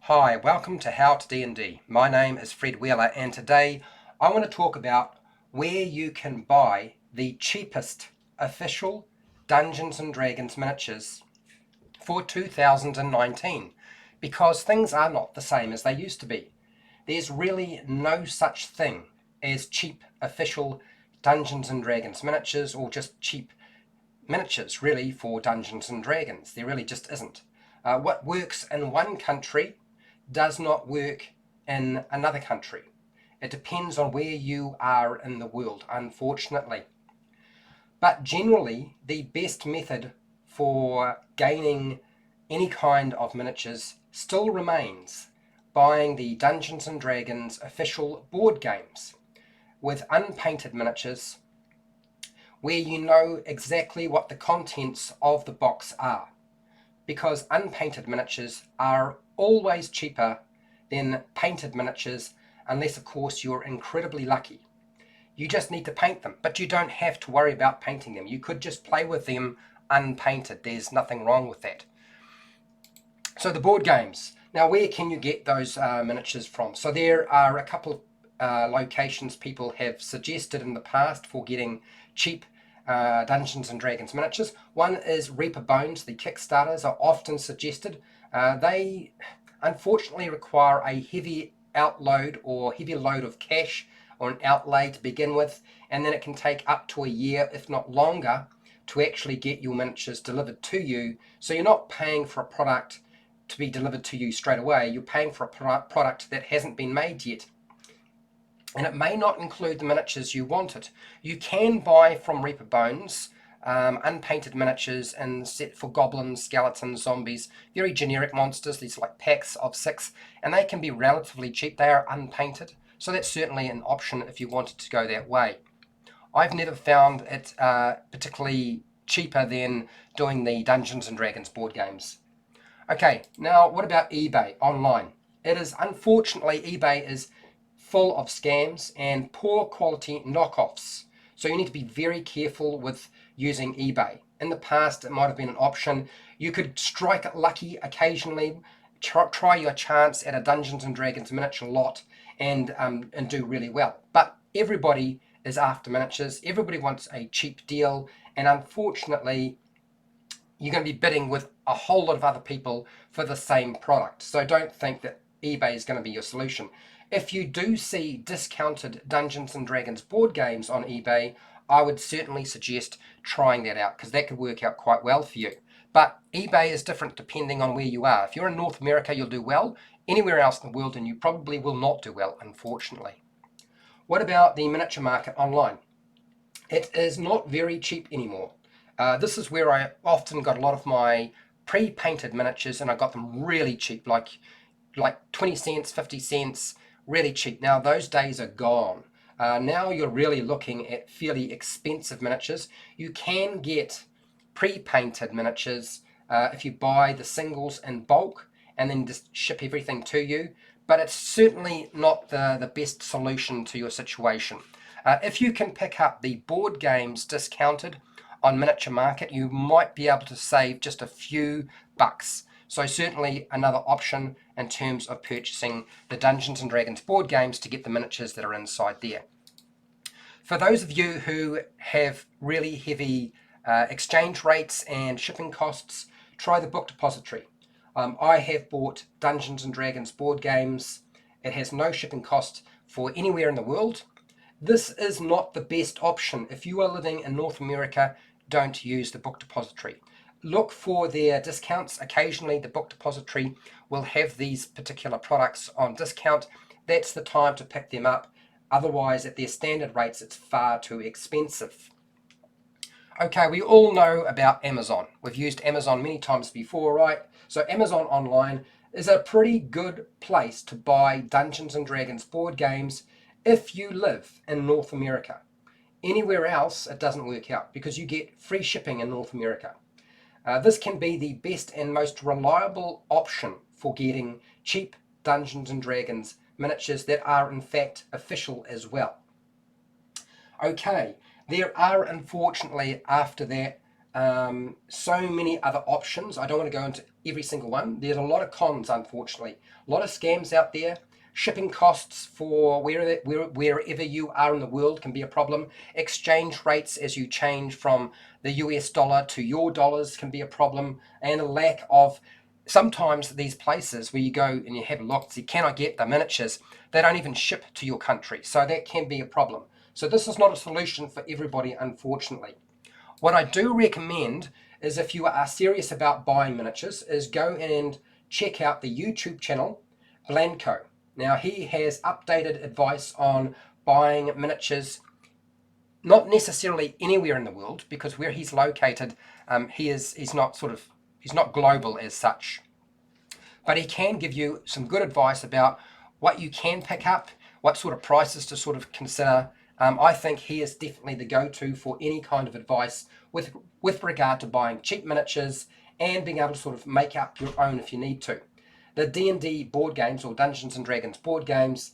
Hi, welcome to HowtoDandD. My name is Fred Wheeler and today I want to talk about where you can buy the cheapest official Dungeons & Dragons miniatures for 2019 because things are not the same as they used to be. There's really no such thing as cheap official Dungeons & Dragons miniatures or just cheap miniatures really for Dungeons & Dragons. There really just isn't. What works in one country does not work in another country. It depends on where you are in the world, unfortunately. But generally, the best method for gaining any kind of miniatures still remains buying the Dungeons & Dragons official board games with unpainted miniatures where you know exactly what the contents of the box are, because unpainted miniatures are always cheaper than painted miniatures, unless of course you're incredibly lucky. You just need to paint them, but you don't have to worry about painting them. You could just play with them unpainted. There's nothing wrong with that. So the board games. Now, where can you get those miniatures from? So there are a couple of locations people have suggested in the past for getting cheap Dungeons & Dragons miniatures. One is Reaper Bones. The Kickstarters are often suggested. They unfortunately require a heavy outload or heavy load of cash or an outlay to begin with, and then it can take up to a year, if not longer, to actually get your miniatures delivered to you. So you're not paying for a product to be delivered to you straight away. You're paying for a product that hasn't been made yet. And it may not include the miniatures you wanted. You can buy from Reaper Bones unpainted miniatures and set for goblins, skeletons, zombies, very generic monsters. These are like packs of 6, and they can be relatively cheap. They are unpainted, so that's certainly an option if you wanted to go that way. I've never found it particularly cheaper than doing the Dungeons & Dragons board games. Okay, now what about eBay online? It is, unfortunately, eBay is full of scams and poor quality knockoffs. So you need to be very careful with using eBay. In the past, it might have been an option. You could strike lucky occasionally, try your chance at a Dungeons & Dragons miniature lot and do really well. But everybody is after miniatures. Everybody wants a cheap deal, and unfortunately, you're going to be bidding with a whole lot of other people for the same product. So don't think that eBay is going to be your solution. If you do see discounted Dungeons & Dragons board games on eBay, I would certainly suggest trying that out, because that could work out quite well for you. But eBay is different depending on where you are. If you're in North America, you'll do well. Anywhere else in the world, and you probably will not do well, unfortunately. What about the miniature market online? It is not very cheap anymore. This is where I often got a lot of my pre-painted miniatures, and I got them really cheap, like 20 cents, 50 cents, really cheap. Now those days are gone. Now you're really looking at fairly expensive miniatures. You can get pre-painted miniatures if you buy the singles in bulk and then just ship everything to you, but it's certainly not the best solution to your situation. If you can pick up the board games discounted on Miniature Market, you might be able to save just a few bucks. So certainly another option in terms of purchasing the Dungeons & Dragons board games to get the miniatures that are inside there. For those of you who have really heavy exchange rates and shipping costs, try the Book Depository. I have bought Dungeons & Dragons board games. It has no shipping cost for anywhere in the world. This is not the best option. If you are living in North America, don't use the Book Depository. Look for their discounts. Occasionally the Book Depository will have these particular products on discount. That's the time to pick them up. Otherwise, at their standard rates, it's far too expensive. Okay, we all know about Amazon. We've used Amazon many times before, right? So Amazon online is a pretty good place to buy Dungeons & Dragons board games if you live in North America. Anywhere else, it doesn't work out because you get free shipping in North America. This can be the best and most reliable option for getting cheap Dungeons & Dragons miniatures that are in fact official as well. Okay, there are unfortunately after that So many other options. I don't want to go into every single one. There's a lot of cons, unfortunately. A lot of scams out there. Shipping costs for wherever you are in the world can be a problem. Exchange rates as you change from the US dollar to your dollars can be a problem. And a lack of, sometimes these places where you go and you have a look, so you cannot get the miniatures, they don't even ship to your country. So that can be a problem. So this is not a solution for everybody, unfortunately. What I do recommend is, if you are serious about buying miniatures, is go and check out the YouTube channel Blandco. Now he has updated advice on buying miniatures, not necessarily anywhere in the world, because where he's located, he's not global as such, but he can give you some good advice about what you can pick up, what sort of prices to sort of consider. I think he is definitely the go-to for any kind of advice with regard to buying cheap miniatures and being able to sort of make up your own if you need to. The D&D board games, or Dungeons and Dragons board games,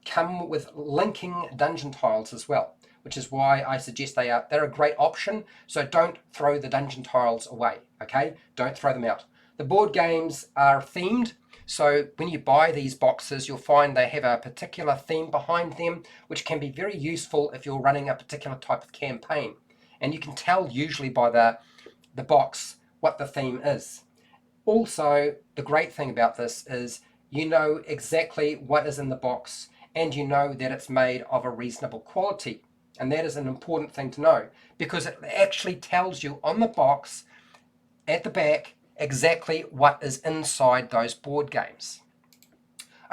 come with linking dungeon tiles as well, which is why I suggest they're a great option. So don't throw the dungeon tiles away, okay? Don't throw them out. The board games are themed. So when you buy these boxes, you'll find they have a particular theme behind them, which can be very useful if you're running a particular type of campaign. And you can tell usually by the box what the theme is. Also, the great thing about this is you know exactly what is in the box, and you know that it's made of a reasonable quality. And that is an important thing to know, because it actually tells you on the box at the back exactly what is inside those board games.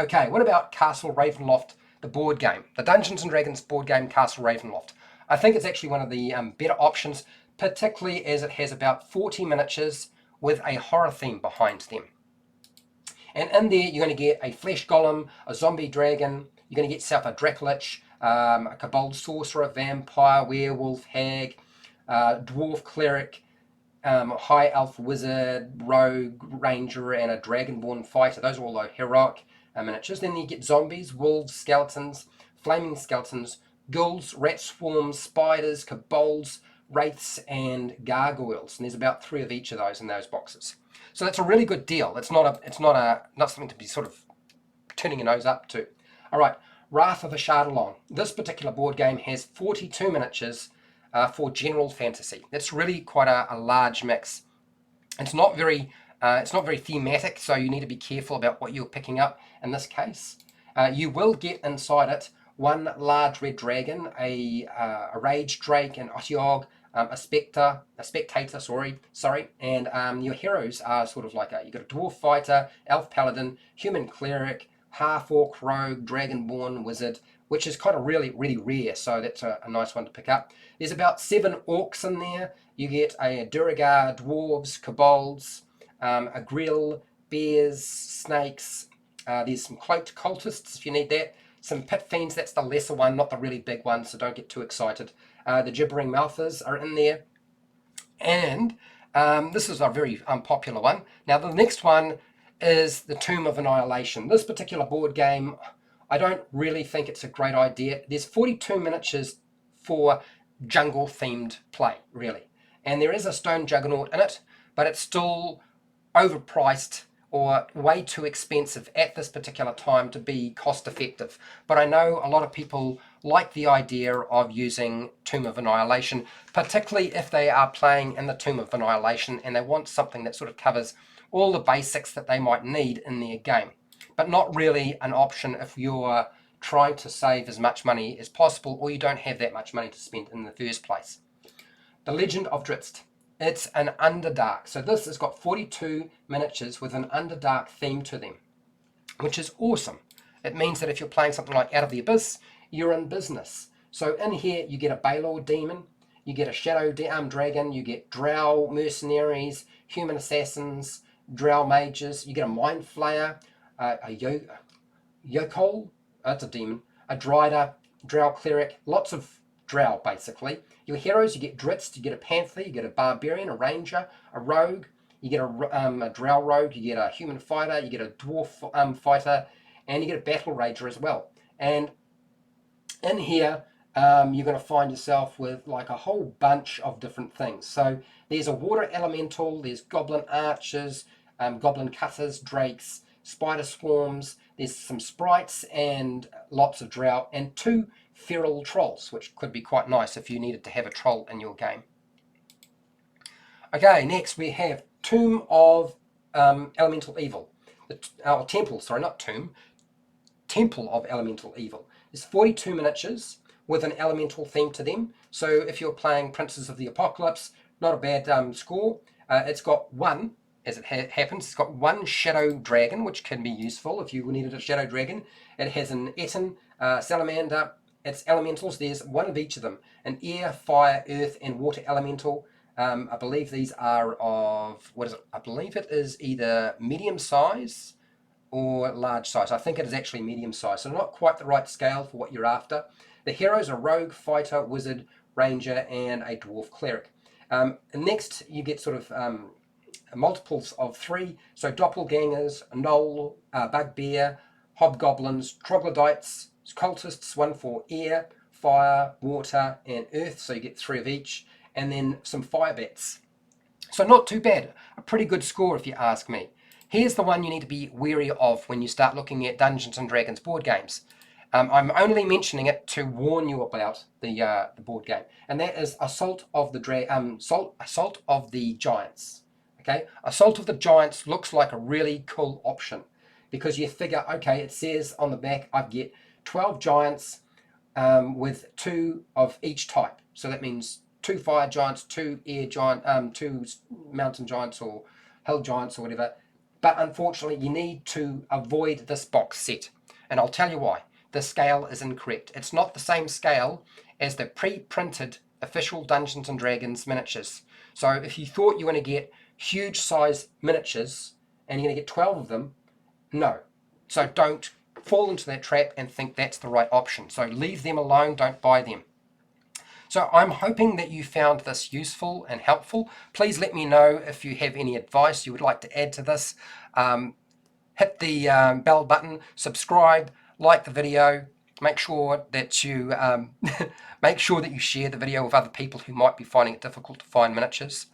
Okay, what about Castle Ravenloft, the board game? The Dungeons and Dragons board game, Castle Ravenloft. I think it's actually one of the better options, particularly as it has about 40 miniatures with a horror theme behind them. And in there, you're going to get a flesh golem, a zombie dragon, you're going to get yourself a Dracolich, a kobold sorcerer, vampire, werewolf, hag, dwarf cleric, high elf wizard, rogue, ranger, and a dragonborn fighter. Those are all the heroic miniatures. Then you get zombies, wolves, skeletons, flaming skeletons, ghouls, rat swarms, spiders, kobolds, wraiths, and gargoyles. And there's about 3 of each of those in those boxes. So that's a really good deal. It's not something to be sort of turning your nose up to. All right, Wrath of Ashardalon. This particular board game has 42 miniatures for general fantasy. That's really quite a large mix. It's not very thematic, so you need to be careful about what you're picking up in this case. You will get inside it 1 large red dragon, a rage drake, an otyog, a spectator, and your heroes are sort of like you got a dwarf fighter, elf paladin, human cleric, half orc rogue, dragonborn wizard, which is kind of really rare, so that's a nice one to pick up. There's about 7 orcs in there. You get a Durigar, dwarves, kobolds, a grill, bears, snakes. There's some cloaked cultists if you need that. Some pit fiends, that's the lesser one, not the really big one, so don't get too excited. The gibbering mouthers are in there. And this is a very unpopular one. Now the next one is the Tomb of Annihilation. This particular board game, I don't really think it's a great idea. There's 42 miniatures for jungle-themed play, really. And there is a stone juggernaut in it, but it's still overpriced or way too expensive at this particular time to be cost-effective. But I know a lot of people like the idea of using Tomb of Annihilation, particularly if they are playing in the Tomb of Annihilation and they want something that sort of covers all the basics that they might need in their game, but not really an option if you're trying to save as much money as possible or you don't have that much money to spend in the first place. The Legend of Drizzt. It's an Underdark. So this has got 42 miniatures with an Underdark theme to them, which is awesome. It means that if you're playing something like Out of the Abyss, you're in business. So in here you get a Balor demon, you get a Shadow dragon, you get Drow mercenaries, human assassins, Drow mages, you get a Mind Flayer, a Yokol, that's a demon, a Drider, Drow cleric, lots of Drow basically. Your heroes, you get Drizzt, you get a Panther, you get a Barbarian, a Ranger, a Rogue, you get a Drow Rogue, you get a Human Fighter, you get a Dwarf Fighter, and you get a Battle Rager as well. And in here, you're going to find yourself with like a whole bunch of different things. So there's a water elemental, there's goblin archers, goblin cutters, drakes, spider swarms, there's some sprites and lots of drought, and 2 feral trolls, which could be quite nice if you needed to have a troll in your game. Okay, next we have Tomb of Elemental Evil. Temple, sorry, not Tomb. Temple of Elemental Evil. There's 42 miniatures with an elemental theme to them. So if you're playing Princes of the Apocalypse, not a bad score. It's got one, as it happens, it's got 1 shadow dragon, which can be useful if you needed a shadow dragon. It has an Etten salamander. Its elementals, there's 1 of each of them. An air, fire, earth, and water elemental. I believe these are of, what is it? I believe it is either medium size or large size. I think it is actually medium size, so not quite the right scale for what you're after. The heroes are rogue, fighter, wizard, ranger, and a dwarf cleric. Next, you get sort of multiples of 3, so doppelgangers, gnoll, bugbear, hobgoblins, troglodytes, cultists, 1 for air, fire, water, and earth, so you get 3 of each, and then some fire bats. So not too bad, a pretty good score if you ask me. Here's the one you need to be wary of when you start looking at Dungeons and Dragons board games. I'm only mentioning it to warn you about the board game, and that is Assault of the Giants. Okay, Assault of the Giants looks like a really cool option because you figure, okay, it says on the back I get 12 giants with 2 of each type. So that means 2 fire giants, 2 air giant, 2 mountain giants or hill giants or whatever. But unfortunately, you need to avoid this box set, and I'll tell you why. The scale is incorrect. It's not the same scale as the pre-printed official Dungeons and Dragons miniatures. So if you thought you were going to get huge size miniatures and you're going to get 12 of them, no. So don't fall into that trap and think that's the right option. So leave them alone, don't buy them. So I'm hoping that you found this useful and helpful. Please let me know if you have any advice you would like to add to this. Hit the bell button, subscribe, like the video. Make sure that you share the video with other people who might be finding it difficult to find miniatures.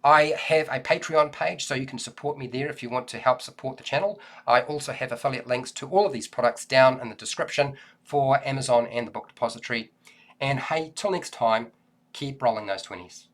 I have a Patreon page, so you can support me there if you want to help support the channel. I also have affiliate links to all of these products down in the description for Amazon and the Book Depository. And hey, till next time, keep rolling those 20s.